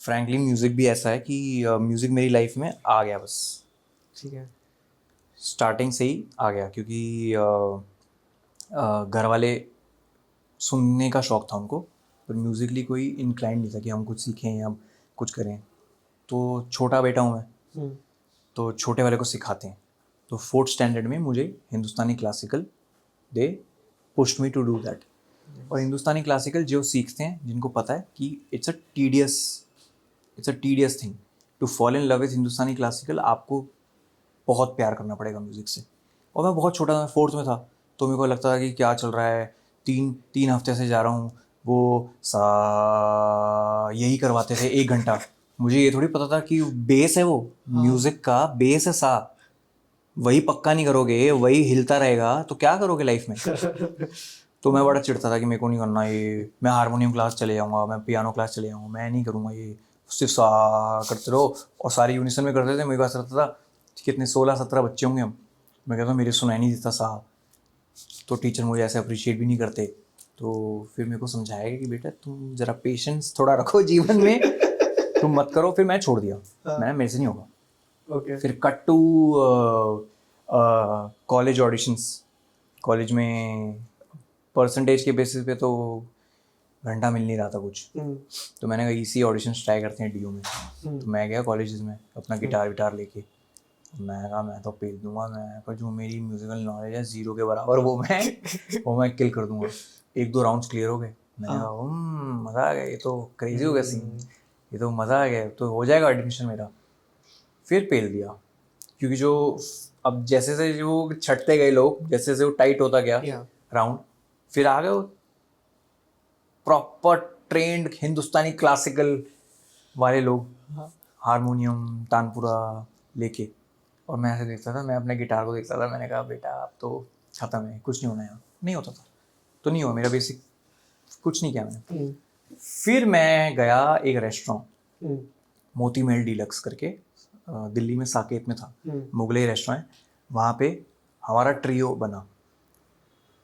Frankly music भी ऐसा है कि म्यूज़िक मेरी लाइफ में आ गया बस, ठीक है। स्टार्टिंग से ही आ गया क्योंकि घर वाले सुनने का शौक़ था उनको, पर म्यूज़िकली कोई इंक्लाइंड नहीं था कि हम कुछ सीखें या कुछ करें। तो छोटा बेटा हूँ मैं, तो छोटे वाले को सिखाते हैं। तो 4th स्टैंडर्ड में मुझे Hindustani classical they pushed me to do that. और हिंदुस्तानी क्लासिकल जो सीखते हैं, जिनको पता है कि it's a tedious thing to fall in love with Hindustani classical, आपको बहुत प्यार करना पड़ेगा म्यूज़िक से। और मैं बहुत छोटा था, 4th में था, तो मेरे को लगता था कि क्या चल रहा है, 3 हफ्ते से जा रहा हूँ, वो सा यही करवाते थे 1 घंटा। मुझे ये थोड़ी पता था कि बेस है, वो म्यूज़िक का बेस है सा, वही पक्का नहीं करोगे, वही हिलता रहेगा तो क्या करोगे लाइफ में। तो मैं बड़ा चिढ़ता था कि मेरे को नहीं करना ये, मैं हारमोनियम क्लास चले जाऊँगा, मैं पियानो क्लास चले जाऊँगा, मैं नहीं करूँगा ये, सिर्फ सा करते रहो। और सारे यूनिसन में करते थे, मेरे पास रहता था कितने 16-17 बच्चे होंगे हम, मैं कहता हूँ मेरे सुनाई नहीं देता सा। तो टीचर मुझे ऐसे अप्रिशिएट भी नहीं करते। तो फिर मेरे को समझाया कि बेटा तुम ज़रा पेशेंस थोड़ा रखो जीवन में, तुम मत करो। फिर मैं छोड़ दिया, मैंने मेरे से नहीं होगा। फिर cut to college auditions. College में परसेंटेज के बेसिस पे तो घंटा मिल नहीं रहा था कुछ, तो मैंने कहा इसी ऑडिशंस ट्राई करते हैं डीयू में। तो मैं गया कॉलेजेस में अपना गिटार विटार लेके, मैं कहा मैं तो पेल दूंगा, मैं पर जो मेरी म्यूजिकल नॉलेज है 0 के बराबर, वो मैं किल कर दूंगा। 1-2 राउंड्स क्लियर हो गए, मैंने कहा मज़ा आ गया, ये तो क्रेजी हो गया सीन, ये तो मज़ा आ गया, तो हो जाएगा एडमिशन मेरा। फिर पेल दिया, क्योंकि जो अब जैसे से जो छटते गए लोग, जैसे जैसे वो टाइट होता गया राउंड, फिर आ गए वो प्रॉपर ट्रेंड हिंदुस्तानी क्लासिकल वाले लोग, हारमोनियम तानपुरा लेके। और मैं ऐसे देखता था, मैं अपने गिटार को देखता था, मैंने कहा बेटा अब तो ख़त्म है, कुछ नहीं होना है। नहीं होता था तो नहीं हुआ, मेरा बेसिक कुछ नहीं किया मैंने। फिर मैं गया एक रेस्टोरेंट, मोती महल डीलक्स करके, दिल्ली में साकेत में था, मुगलई रेस्टोरेंट। वहाँ पे हमारा ट्रियो बना,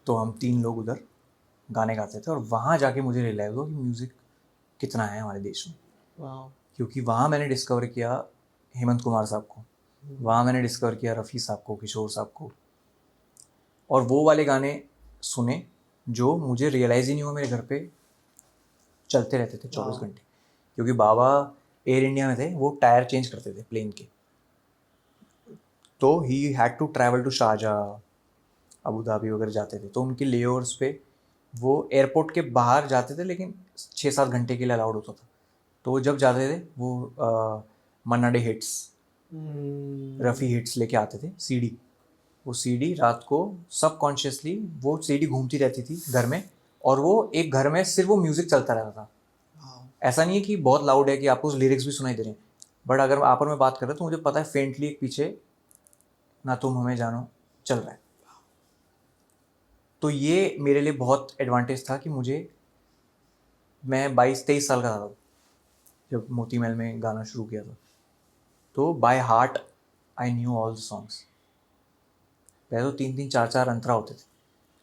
तो हम 3 लोग उधर गाने गाते थे। और वहाँ जाके मुझे रियलाइज हुआ कि म्यूज़िक कितना है हमारे देश में। क्योंकि वहाँ मैंने डिस्कवर किया हेमंत कुमार साहब को, वहाँ मैंने डिस्कवर किया रफ़ी साहब को, किशोर साहब को। और वो वाले गाने सुने जो मुझे रियलाइज़ ही नहीं हुआ मेरे घर पे चलते रहते थे 24 घंटे। क्योंकि बाबा एयर इंडिया में थे, वो टायर चेंज करते थे प्लेन के, तो he had to travel to Sharjah, Abu Dhabi वगैरह जाते थे, तो उनके लेओवर्स पे वो एयरपोर्ट के बाहर जाते थे, लेकिन 6-7 घंटे के लिए अलाउड होता था। तो वो जब जाते थे वो मन्ना डे हिट्स, रफ़ी हिट्स लेके आते थे सीडी। वो सीडी रात को सबकॉन्शियसली वो सीडी घूमती रहती थी घर में, और वो एक घर में सिर्फ वो म्यूज़िक चलता रहता था। ऐसा नहीं है कि बहुत लाउड है कि आपको उस लिरिक्स भी सुनाई दे रहे हैं, बट अगर आप और मैं बात कर रहे हैं तो मुझे पता है फेंटली एक पीछे ना तुम हमें जानो चल रहा है। तो ये मेरे लिए बहुत एडवांटेज था कि मैं 22-23 साल का था जब मोती महल में गाना शुरू किया था। तो by heart I knew all the songs. पहले तो 3-3 4-4 अंतरा होते थे,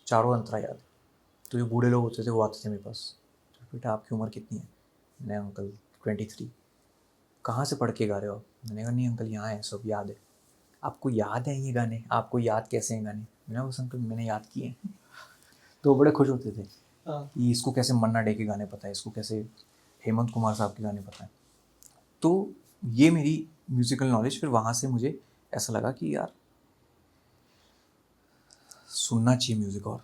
चारों अंतरा याद। तो जो बूढ़े लोग होते थे वो आते थे मेरे पास, तो बेटा आपकी उम्र कितनी है? मैंने अंकल 23। कहाँ से पढ़ के गा रहे हो? मैंने कहा नहीं अंकल यहाँ है, सब याद है। आपको याद है ये गाने? आपको याद कैसे हैं गाने? मैंने बस अंकल मैंने याद किए हैं। तो बड़े खुश होते थे कि इसको कैसे मन्ना डे के गाने पता है, इसको कैसे हेमंत कुमार साहब के गाने पता है। तो ये मेरी म्यूज़िकल नॉलेज, फिर वहाँ से मुझे ऐसा लगा कि यार सुनना चाहिए म्यूज़िक और